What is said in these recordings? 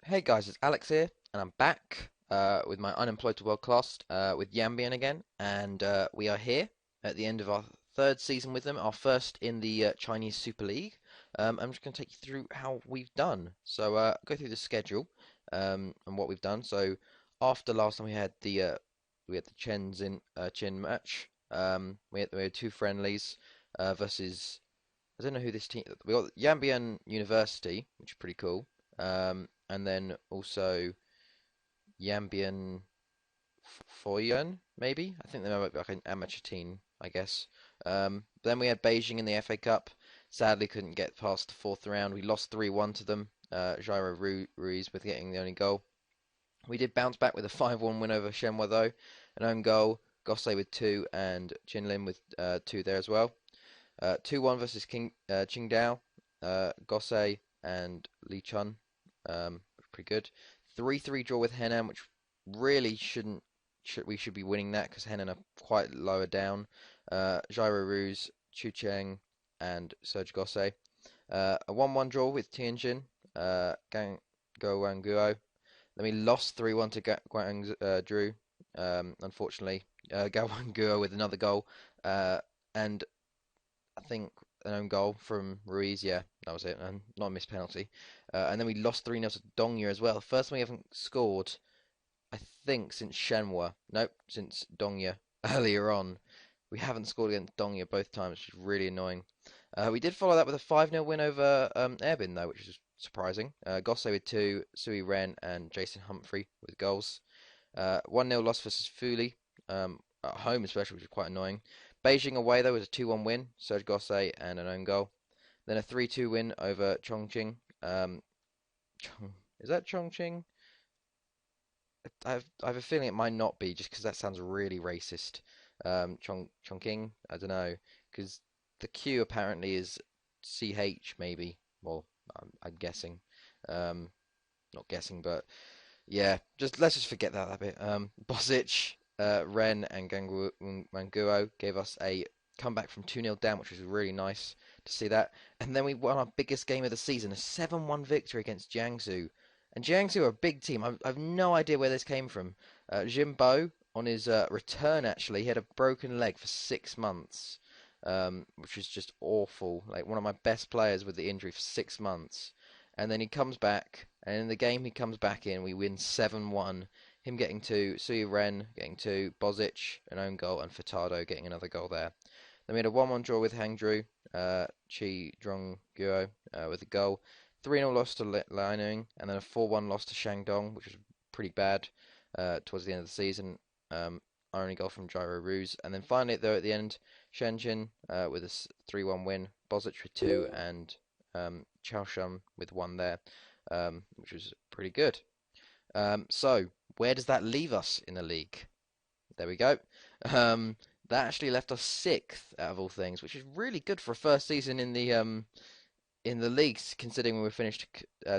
Hey guys, it's Alex here, and I'm back with my Unemployed to World-Class with Yanbian again, and we are here at the end of our third season with them, our first in the Chinese Super League. I'm just going to take you through how we've done. So go through the schedule and what we've done. So after last time we had the Chen match. We had two friendlies versus I don't know who this team. We got Yanbian University, which is pretty cool. And then also Yanbian Foyern, maybe. I think they might be like an amateur team, I guess. Then we had Beijing in the FA Cup. Sadly, couldn't get past the fourth round. We lost 3-1 to them. Jairo Ruiz with getting the only goal. We did bounce back with a 5-1 win over Shenhua though. An own goal. Gosse with two and Chinlin with two there as well. 2-1 versus Qingdao. Gosse and Li Chun. Pretty good. 3-3 draw with Henan, which really we should be winning that because Henan are quite lower down. Jairo Ruse, Chu Cheng, and Serge Gosse. A 1-1 draw with Tianjin, Gang Go Wanguo. Then we lost 3-1 to Guangzhou, unfortunately. Gao Wanguo with another goal. And I think an own goal from Ruiz. Yeah, that was it. And not a missed penalty. And then we lost 3-0 to Dongya as well. First time we haven't scored, I think, since Shenhua. Nope, since Dongya earlier on. We haven't scored against Dongya both times, which is really annoying. We did follow that with a 5-0 win over Airbin, though, which is surprising. Gosse with two, Sui Ren and Jason Humphrey with goals. 1-0 loss versus Fuli, at home especially, which is quite annoying. Beijing away, though, was a 2-1 win, Serge Gosse and an own goal. Then a 3-2 win over Chongqing. Is that Chongqing? I have a feeling it might not be, just because that sounds really racist. Chongqing, I don't know, because the Q apparently is CH maybe. Well, I'm guessing. Um, Not guessing, but yeah, let's just forget that a bit. Bosic, Ren, and Manguo gave us a comeback from 2-0 down, which was really nice to see that. And then we won our biggest game of the season, a 7-1 victory against Jiangsu. And Jiangsu are a big team. I've no idea where this came from. Jimbo, on his return, actually, he had a broken leg for 6 months, which was just awful. Like one of my best players with the injury for 6 months. And then he comes back, and in the game he comes back in, we win 7-1. Him getting two, Sui Ren getting two, Bozic an own goal, and Furtado getting another goal there. Then we had a 1-1 draw with Hangzhou, Chi Drong Guo with a goal. 3-0 loss to Liaoning, and then a 4-1 loss to Shandong, which was pretty bad towards the end of the season. Our only goal from Gyro Ruse. And then finally, though, at the end, Shenzhen with a 3-1 win, Bozic with two, and Chaoshun with one there, which was pretty good. So, where does that leave us in the league? There we go. That actually left us sixth out of all things, which is really good for a first season in the leagues, considering we were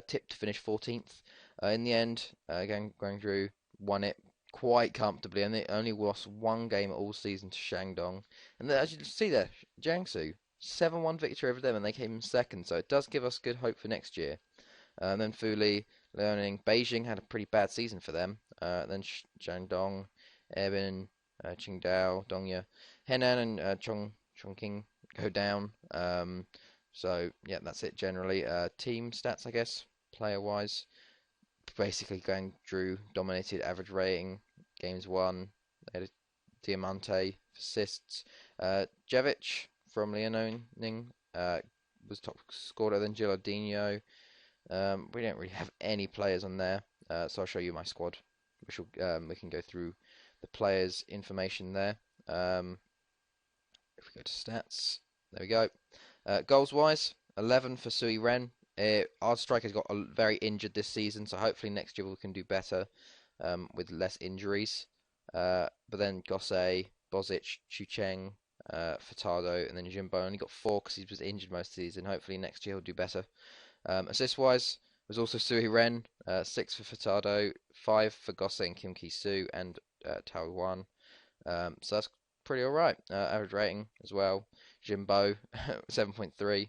tipped to finish 14th. In the end, Guangzhou won it quite comfortably, and they only lost one game all season to Shandong. And as you can see there, Jiangsu 7-1 victory over them, and they came in second. So it does give us good hope for next year. And then Fuli, Liaoning, Beijing had a pretty bad season for them. Then Shandong, Erbin, Qingdao, Dongya, Henan, and Chongqing go down. So yeah, that's it generally. Team stats, I guess, player-wise. Basically, going Drew dominated average rating, games won. They had a Diamante for assists. Jevic from Liaoning was top scorer, then Gilardino. We don't really have any players on there, so I'll show you my squad. We can go through the players' information there. If we go to stats, there we go. Goals wise, 11 for Sui Ren. Our striker's got very injured this season, so hopefully next year we can do better with less injuries. But then Gosse, Bozic, Chucheng, Furtado, and then Jimbo only got 4 because he was injured most of the season. Hopefully next year he'll do better. Assist wise was also Sui Ren, 6 for Furtado, 5 for Gosse and Kim Ki Soo, and Tao Yuan. So that's pretty alright. Average rating as well. Jimbo 7.3.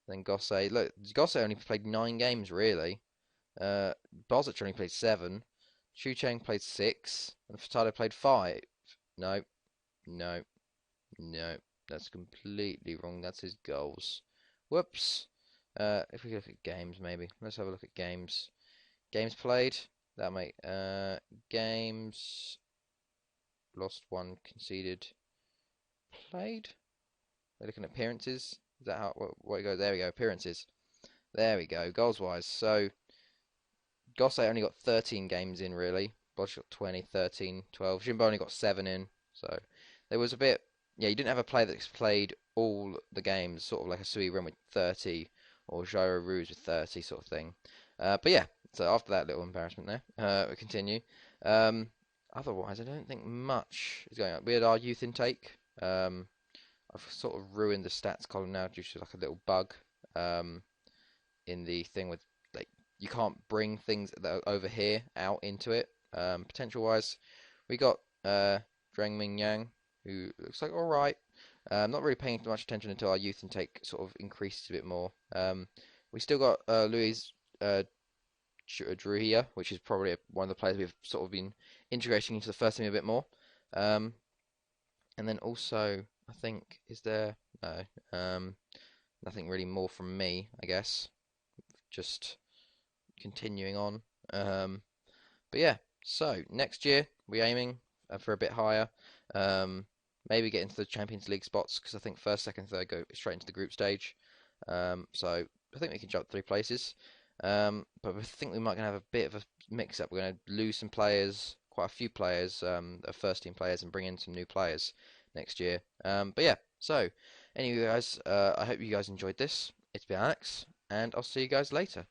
Then Gosse. Look, Gosse only played 9 games really. Bozic only played 7. Chu Cheng played 6. And Furtado played 5. No, no, no. That's completely wrong. That's his goals. Whoops. If we look at games, maybe. Let's have a look at games. Games played. That mate. Games lost 1, conceded. Played. We're looking at appearances. Is that how? What it goes? There we go. Appearances. There we go. Goals wise. So Gosse only got 13 games in really. Bodge got 20, 13, 12. Jimbo only got 7 in. So there was a bit. Yeah, you didn't have a player that's played all the games, sort of like a Sui Ren with 30 or Jairo Ruse with 30 sort of thing. But yeah, so after that little embarrassment there, we continue. Otherwise, I don't think much is going on. We had our youth intake. I've sort of ruined the stats column now due to like a little bug in the thing with like you can't bring things that are over here out into it. Potential wise, we got Drang Ming Yang, who looks like all right. Not really paying much attention until our youth intake sort of increases a bit more. We still got Luis Drew here, which is probably one of the players we've sort of been integrating into the first team a bit more. And then also, I think, is there no nothing really more from me, I guess. Just continuing on. But yeah, so next year we're aiming for a bit higher. Maybe get into the Champions League spots because I think first, second, third go straight into the group stage. So I think we can jump 3 places. But I think we might gonna have a bit of a mix-up. We're gonna lose some players, quite a few players, first team players, and bring in some new players next year. But yeah, so anyway, guys, I hope you guys enjoyed this. It's been Alex, and I'll see you guys later.